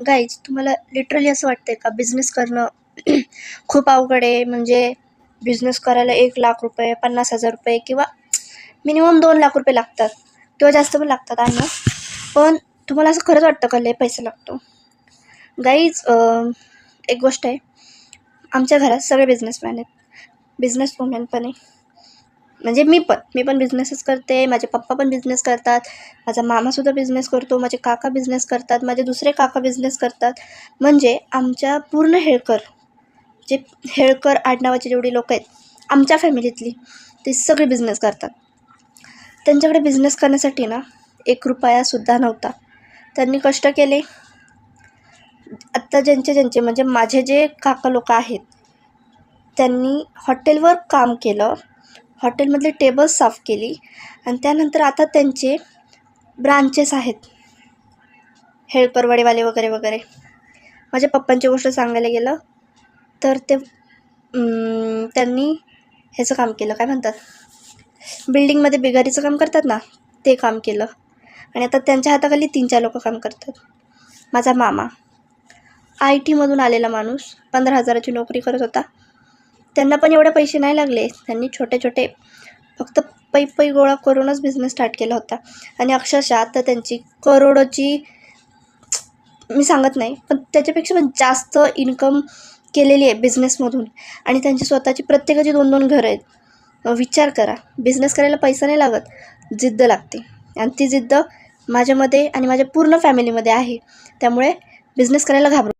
Guys, तुम्हाला literally असं वाटतंय का बिझनेस करणं खूप अवघड आहे? म्हणजे बिझनेस करायला 1,00,000 रुपये, 50,000 रुपये किंवा मिनिमम 2,00,000 रुपये लागतात किंवा जास्त पण लागतात आहे. पण तुम्हाला असं खरंच वाटतं का लय पैसा लागतो? गाईज, एक गोष्ट आहे, आमच्या घरात सगळे बिझनेसमॅन आहेत, बिझनेस वुमेन पण आहे. म्हणजे मी पण बिझनेसच करते, माझे पप्पा पण बिझनेस करतात, माझा मामासुद्धा बिझनेस करतो, माझे काका बिझनेस करतात, माझे दुसरे काका बिझनेस करतात. म्हणजे आमच्या पूर्ण हेळकर आडनावाची जेवढी लोकं आहेत आमच्या फॅमिलीतली, ते सगळे बिझनेस करतात. त्यांच्याकडे बिझनेस करण्यासाठी ना 1 रुपयासुद्धा नव्हता. त्यांनी कष्ट केले. आत्ता ज्यांचे म्हणजे माझे जे काका लोक आहेत, त्यांनी हॉटेलवर काम केलं, हॉटेलमधले टेबल्स साफ केली आणि त्यानंतर आता त्यांचे ब्रांचेस आहेत, हेळकरवाडीवाले वगैरे वगैरे. माझ्या पप्पांची गोष्ट सांगायला गेलं तर त्यांनी ह्याचं काम केलं, काय म्हणतात, बिल्डिंगमध्ये बिगारीचं काम करतात ना, ते काम केलं. आणि आता त्यांच्या हाताखाली 3-4 लोक काम करतात. माझा मामा IT मधून आलेला माणूस, 15,000ची नोकरी करत होता. त्यांना पण एवढे पैसे नाही लागले. त्यांनी छोटे फक्त पै गोळा करूनच बिझनेस स्टार्ट केला होता. आणि अक्षरशः आता त्यांची करोडोची, मी सांगत नाही, पण त्याच्यापेक्षा पण जास्त इन्कम केलेली आहे बिझनेसमधून. आणि त्यांची स्वतःची प्रत्येकाची 2-2 घरं आहेत. विचार करा, बिझनेस करायला पैसा नाही लागत, जिद्द लागते. आणि ती जिद्द माझ्यामध्ये आणि माझ्या पूर्ण फॅमिलीमध्ये आहे. त्यामुळे बिझनेस करायला घाबरू